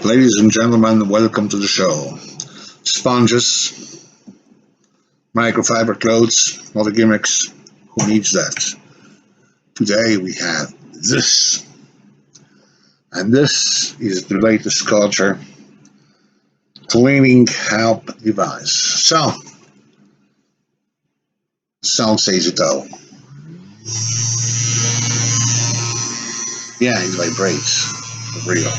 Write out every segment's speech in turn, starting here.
Ladies and gentlemen, welcome to the show. Sponges, microfiber clothes, all the gimmicks. Who needs that? Today we have this. And this is the latest Kärcher cleaning help device. So, sound says it all. Yeah, it vibrates. For real.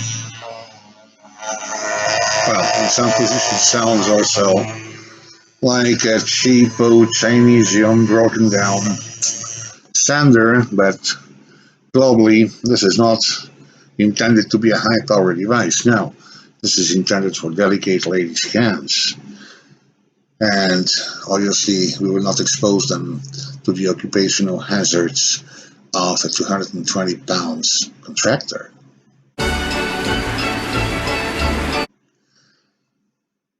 Well, in some positions it sounds also like a cheapo Chinese young broken down sander, but globally this is not intended to be a high power device. No, this is intended for delicate ladies' hands. And obviously we will not expose them to the occupational hazards of a 220 pounds contractor.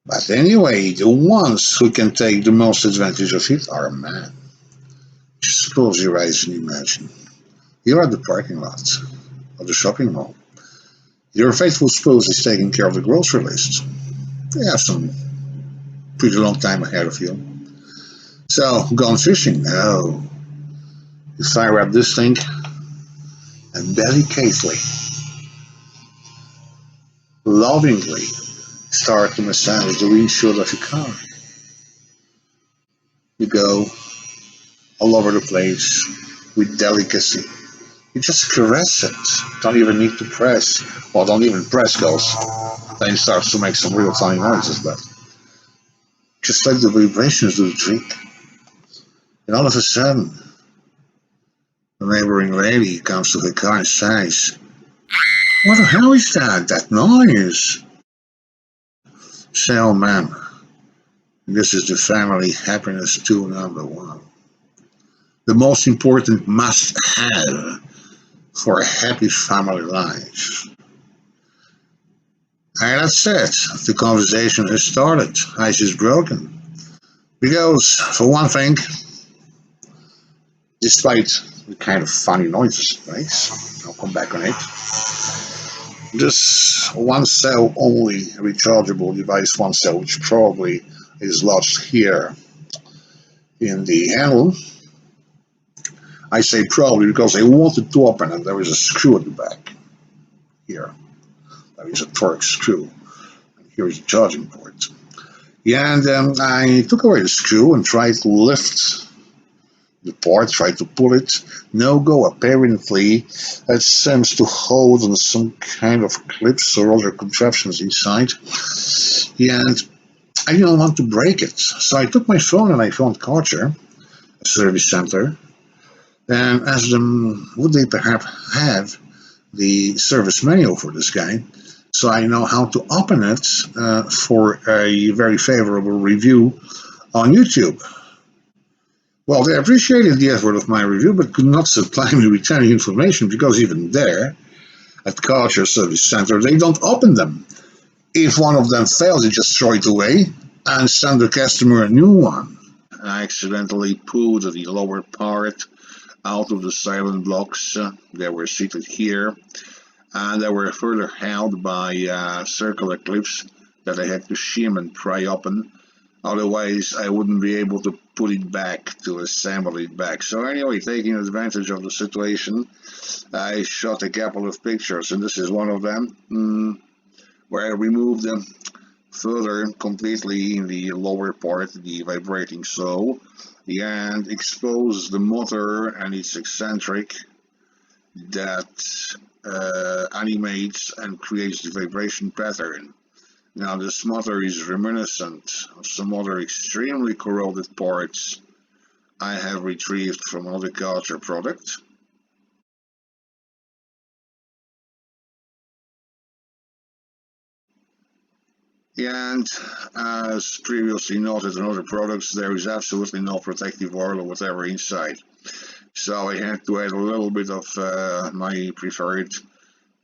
But anyway, the ones who can take the most advantage of it are men. Just close your eyes and imagine. You're at the parking lot of the shopping mall. Your faithful spouse is taking care of the grocery list. You have some pretty long time ahead of you. So, gone fishing? No. You fire up this thing and delicately, lovingly start to massage the windshield of your car. You go all over the place with delicacy. You just caress it. Don't even need to press. Well, don't even press, goes. Then it starts to make some real funny noises, but just let the vibrations do the trick. And all of a sudden, the neighboring lady comes to the car and says, "What the hell is that? That noise?" So, ma'am, this is the family happiness tool number one. The most important must-have for a happy family life. And that's it. The conversation has started. Ice is broken. Because, for one thing, despite the kind of funny noises it makes, I'll come back on it, this one cell only rechargeable device, one cell, which probably is lodged here in the handle. I say probably because I wanted to open it. There is a screw at the back here. There is a torque screw. And here is a charging port. Yeah, and I took away the screw and tried to lift the part, tried to pull it. No go, apparently. It seems to hold on some kind of clips or other contraptions inside. Yeah, and I didn't want to break it. So I took my phone and I phoned Kärcher, a service center, and asked them, would they perhaps have the service manual for this guy, so I know how to open it for a very favorable review on YouTube. Well, they appreciated the effort of my review, but could not supply me with any information, because even there, at Kärcher Service Center, they don't open them. If one of them fails, they just throw it away and send the customer a new one. I accidentally pulled the lower part out of the silent blocks. They were seated here, and they were further held by circular clips that I had to shim and pry open. Otherwise, I wouldn't be able to put it back, to assemble it back. So anyway, taking advantage of the situation, I shot a couple of pictures, and this is one of them, where I removed them further completely in the lower part, the vibrating sole, and exposed the motor and its eccentric that animates and creates the vibration pattern. Now, this motor is reminiscent of some other extremely corroded parts I have retrieved from another Kärcher product. And as previously noted in other products, there is absolutely no protective oil or whatever inside. So I had to add a little bit of my preferred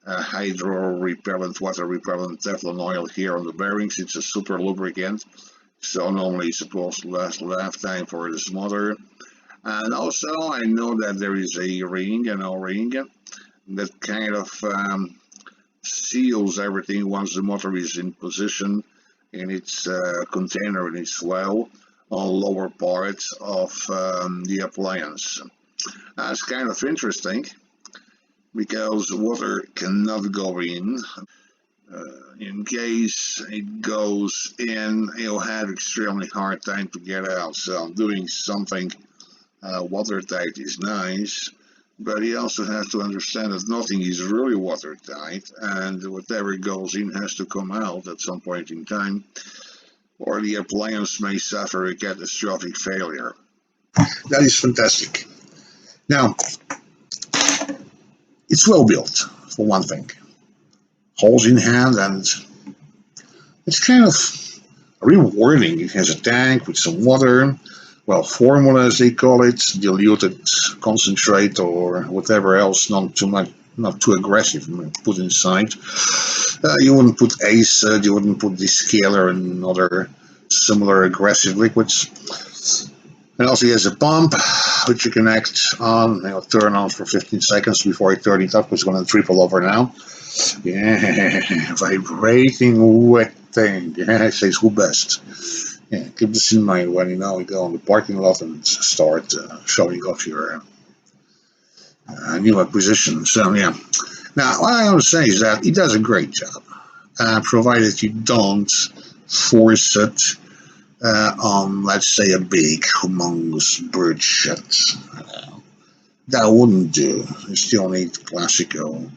hydro repellent, water repellent Teflon oil here on the bearings. It's a super lubricant, so normally it's supposed to last a lifetime for this motor. And also I know that there is a ring, an O-ring, that kind of seals everything once the motor is in position in its container, in its well, on lower part of the appliance. It's kind of interesting because water cannot go in. In case it goes in, you'll have extremely hard time to get out. So doing something watertight is nice, but you also have to understand that nothing is really watertight, and whatever goes in has to come out at some point in time, or the appliance may suffer a catastrophic failure. That is fantastic. Now, it's well built, for one thing. Holes in hand, and it's kind of rewarding. It has a tank with some water, well, formula as they call it, diluted concentrate or whatever else, not too much, not too aggressive, put inside. You wouldn't put acid, you wouldn't put DESCALER and other similar aggressive liquids. And also he has a pump which you connect on, turn on for 15 seconds before you turn it up. It's going to triple over now. Yeah, vibrating wet thing. Yeah, it says who best. Yeah, keep this in mind when you go in the parking lot and start showing off your new acquisition. So yeah. Now, what I want to say is that he does a great job, provided you don't force it on, let's say, a big, humongous bird shit. That wouldn't do. You still need classical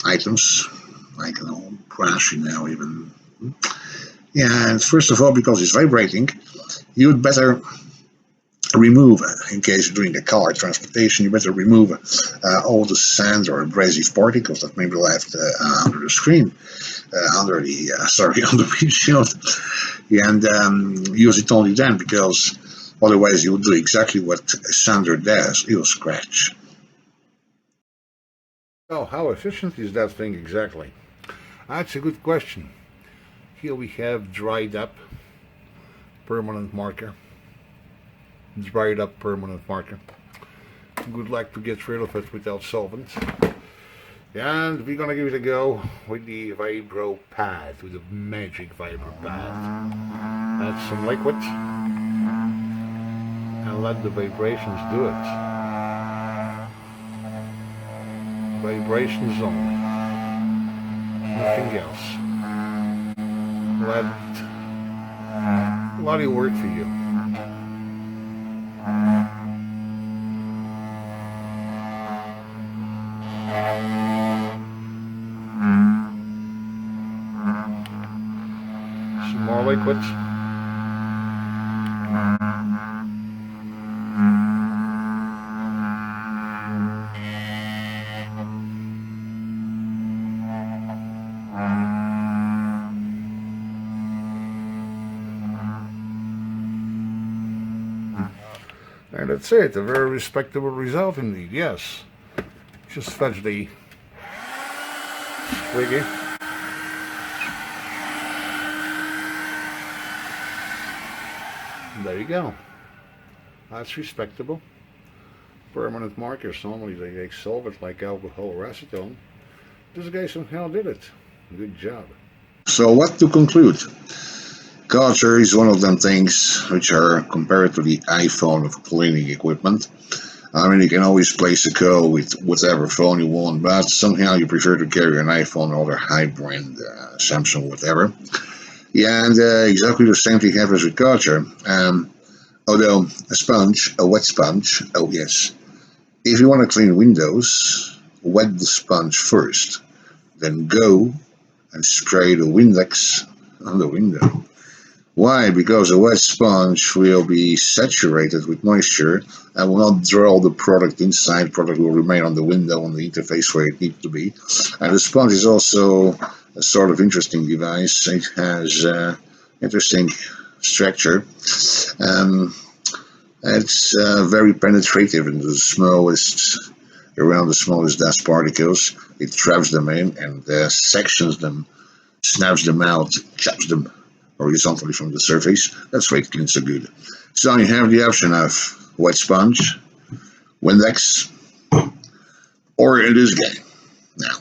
items, like crash now even. Yeah, and first of all, because it's vibrating, you'd better remove, in case you're doing a car transportation, you better remove all the sand or abrasive particles that may be left under the screen, under the windshield, and use it only then, because otherwise you'll do exactly what a sander does, you'll scratch. Well, how efficient is that thing exactly? That's a good question. Here we have dried up permanent marker. Dried up permanent marker. Good luck to get rid of it without solvents. And we're gonna give it a go with the Vibro pad, with the magic Vibro pad. Add some liquid and let the vibrations do it. Vibrations only. Nothing else. Let it work for you. Some more liquids. And that's it, a very respectable result indeed, yes. Just fetch the swiggy. There you go. That's respectable. Permanent markers, normally they solve it like alcohol or acetone. This guy somehow did it. Good job. So what to conclude? Kärcher is one of them things which are compared to the iPhone of cleaning equipment. I mean, you can always place a code with whatever phone you want, but somehow you prefer to carry an iPhone or other high-brand Samsung, whatever. Yeah, and exactly the same thing happens with Kärcher. Although a wet sponge, oh yes. If you want to clean windows, wet the sponge first, then go and spray the Windex on the window. Why? Because a wet sponge will be saturated with moisture and will not draw the product inside. The product will remain on the window, on the interface where it needs to be. And the sponge is also a sort of interesting device. It has interesting structure. It's very penetrative into the smallest, around the smallest dust particles. It traps them in and sections them, snaps them out, chops them horizontally from the surface. That's why it cleans so good. So you have the option of wet sponge, Windex, Or in this game. Now,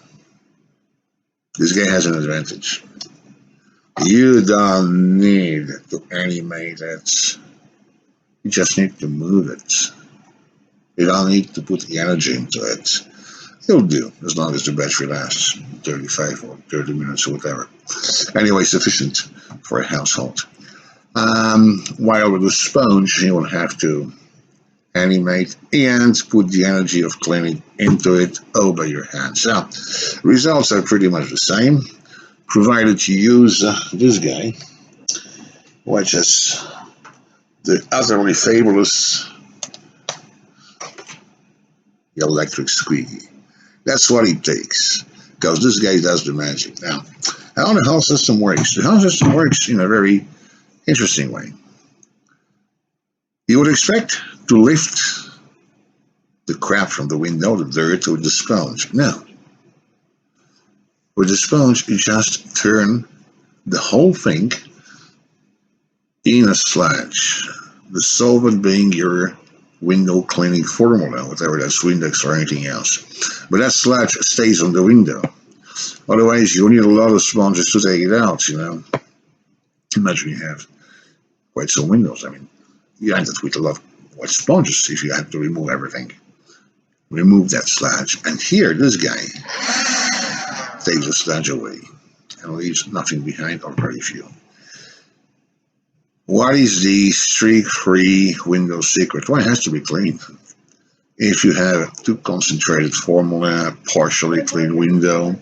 this game has an advantage. You don't need to animate it. You just need to move it. You don't need to put the energy into it. It'll do, as long as the battery lasts 35 or 30 minutes or whatever. Anyway, sufficient for a household. While with the sponge, you will have to animate and put the energy of cleaning into it all by your hands. Now, results are pretty much the same, provided you use this guy, which is the utterly fabulous electric squeaky. That's what it takes, because this guy does the magic. Now, how the whole system works? The whole system works in a very interesting way. You would expect to lift the crap from the window, the dirt, with the sponge. No. With the sponge, you just turn the whole thing in a sludge. The solvent being your window cleaning formula, whatever that's, Windex or anything else. But that sludge stays on the window. Otherwise, you need a lot of sponges to take it out, you know. Imagine you have quite some windows. I mean, you end up with a lot of white sponges if you have to remove everything. Remove that sludge. And here, this guy takes the sludge away and leaves nothing behind, or very few. What is the streak-free window secret? Well, it has to be clean. If you have too concentrated formula, partially clean window,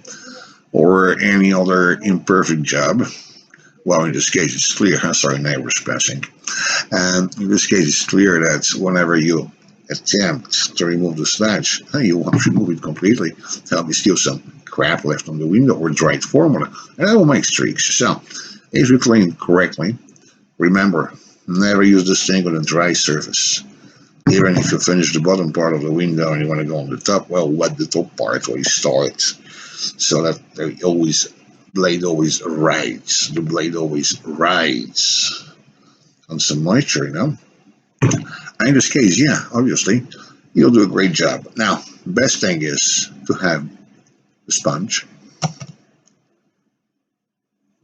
or any other imperfect job, well, in this case it's clear, sorry, neighbors passing. In this case it's clear that whenever you attempt to remove the sludge, you won't remove it completely. There'll be still some crap left on the window or dried formula, and that will make streaks. So, if you clean correctly, remember, never use this thing on a dry surface. Even if you finish the bottom part of the window and you want to go on the top, well, wet the top part where you start, so that the blade always rides. The blade always rides on some moisture, you know. And in this case, yeah, obviously, you'll do a great job. Now, the best thing is to have the sponge,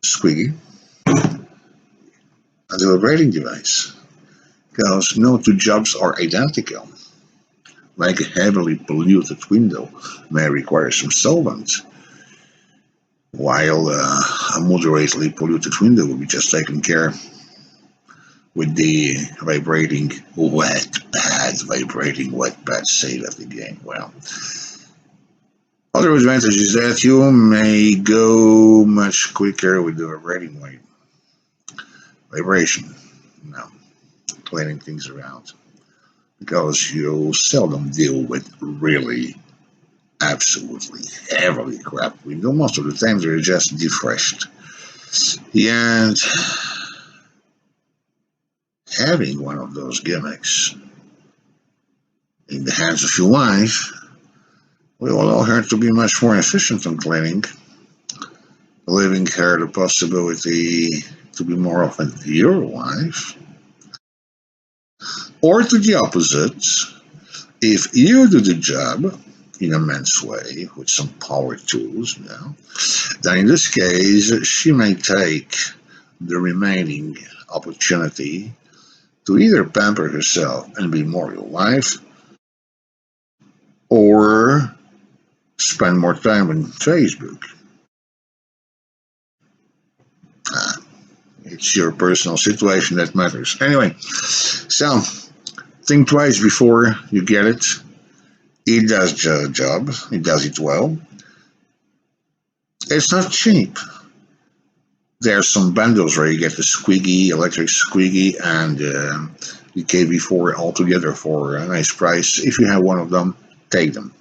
squeaky, and the vibrating device. Because no two jobs are identical. Like a heavily polluted window may require some solvent, while a moderately polluted window will be just taken care with the vibrating wet pad. Vibrating wet pad, say that again. Well, other advantage is that you may go much quicker with the vibrating vibration. No. Cleaning things around, because you seldom deal with really absolutely heavily crap window. Most of the time they're just defreshed. And having one of those gimmicks in the hands of your wife will allow her to be much more efficient on cleaning, leaving her the possibility to be more often your wife. Or to the opposite, if you do the job in a man's way with some power tools, you know, then in this case she may take the remaining opportunity to either pamper herself and be more your wife, or spend more time on Facebook. It's your personal situation that matters. Anyway, so think twice before you get it. It does the job. It does it well. It's not cheap. There are some bundles where you get the squeaky, electric squeaky, and the KV4 all together for a nice price. If you have one of them, take them.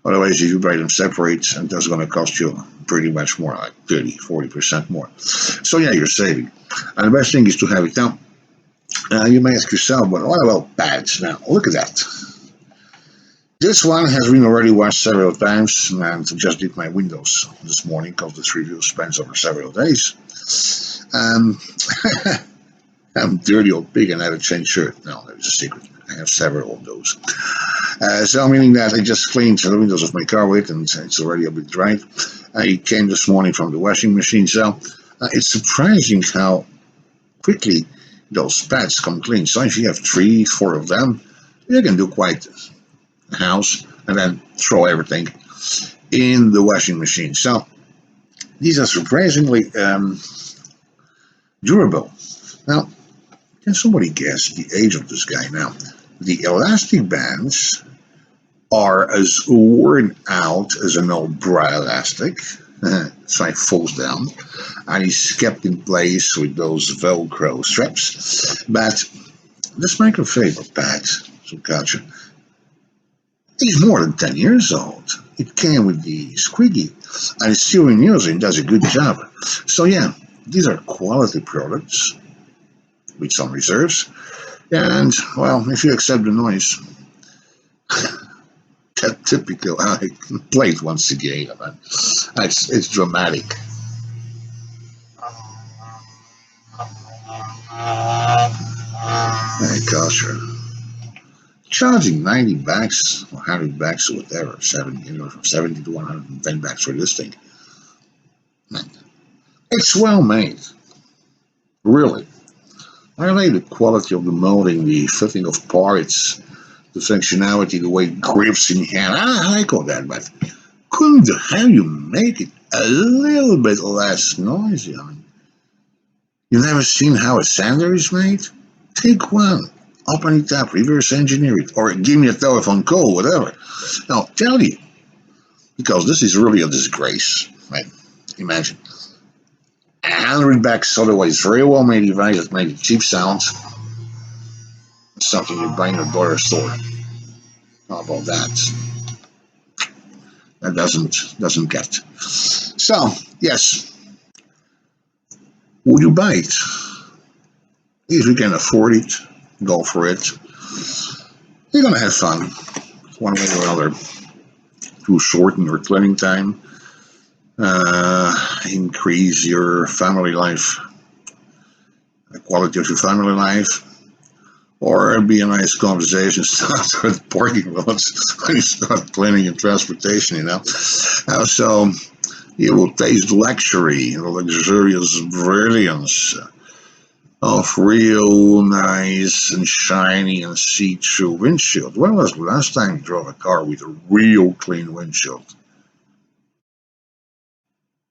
Otherwise, if you buy them separate, that's going to cost you pretty much more, like 30-40% more. So yeah, you're saving. And the best thing is to have it now. You may ask yourself, but what about pads? Now, look at that. This one has been already washed several times, and just did my windows this morning because this review spans over several days. I'm a dirty old pig and I have a chain shirt. No, there's a secret. I have several of those. So meaning that I just cleaned the windows of my car with, and it's already a bit dried. I came this morning from the washing machine, so it's surprising how quickly those pads come clean. So if you have 3, 4 of them, you can do quite a house and then throw everything in the washing machine. So these are surprisingly durable. Now, can somebody guess the age of this guy? Now, the elastic bands are as worn out as an old bra elastic. So it falls down, and he's kept in place with those Velcro straps. But this microfiber pad, so Kärcher, he's more than 10 years old. It came with the squeaky, and it's still in use and does a good job. So yeah, these are quality products with some reserves. And well, if you accept the noise, that typical, I play it once again, man. It's dramatic. Hey, Kärcher. Charging 90 bucks or 100 bucks or whatever, 70 to 110 bucks for this thing. Man, it's well made. Really. I like the quality of the molding, the fitting of parts, the functionality, the way it grips in your hand. I like all that, but couldn't how you make it a little bit less noisy? I mean, you've never seen how a sander is made? Take one, open it up, reverse engineer it, or give me a telephone call, whatever. I'll tell you, because this is really a disgrace. Right? Imagine. 100 bucks, otherwise very well made device that made a cheap sound. Something you buy in a dollar store. How about that? That doesn't get. So yes, would you buy it? If you can afford it, go for it. You're gonna have fun, one way or another, to shorten your cleaning time, increase your family life, the quality of your family life, or be a nice conversation start with parking lots when you start cleaning and transportation, you know. So you will taste luxury, the luxurious brilliance of real nice and shiny and see-through windshield. When was the last time you drove a car with a real clean windshield?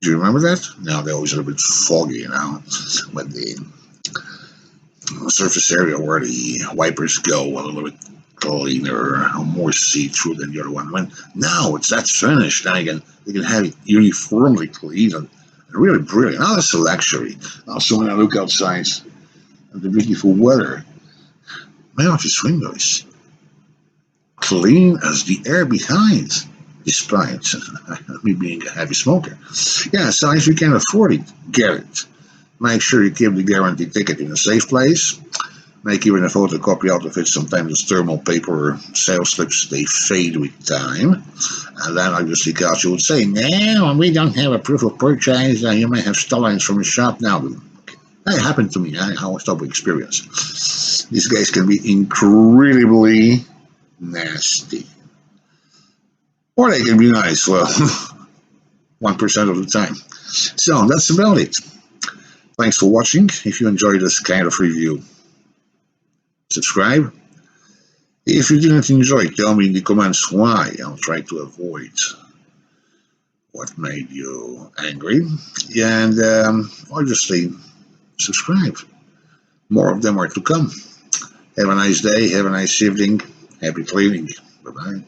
Do you remember that? Now they're always a little bit foggy, you know, but the surface area where the wipers go a little bit cleaner, more see-through than the other one. When now it's that finished, now you can have it uniformly clean and really brilliant. Now that's a luxury. Also, when I look outside at the beautiful weather, my office window is clean as the air behind, despite me being a heavy smoker. Yeah, so if you can afford it, get it. Make sure you keep the guarantee ticket in a safe place. Make even a photocopy out of it. Sometimes those thermal paper sales slips, they fade with time. And then obviously Kärcher would say, no, we don't have a proof of purchase. You may have stolen it from the shop now. Okay. That happened to me. I was double experience. These guys can be incredibly nasty. Or they can be nice. Well, 1% of the time. So that's about it. Thanks for watching. If you enjoyed this kind of review, subscribe. If you didn't enjoy, tell me in the comments why. I'll try to avoid what made you angry. And obviously, subscribe. More of them are to come. Have a nice day. Have a nice evening. Happy cleaning. Bye-bye.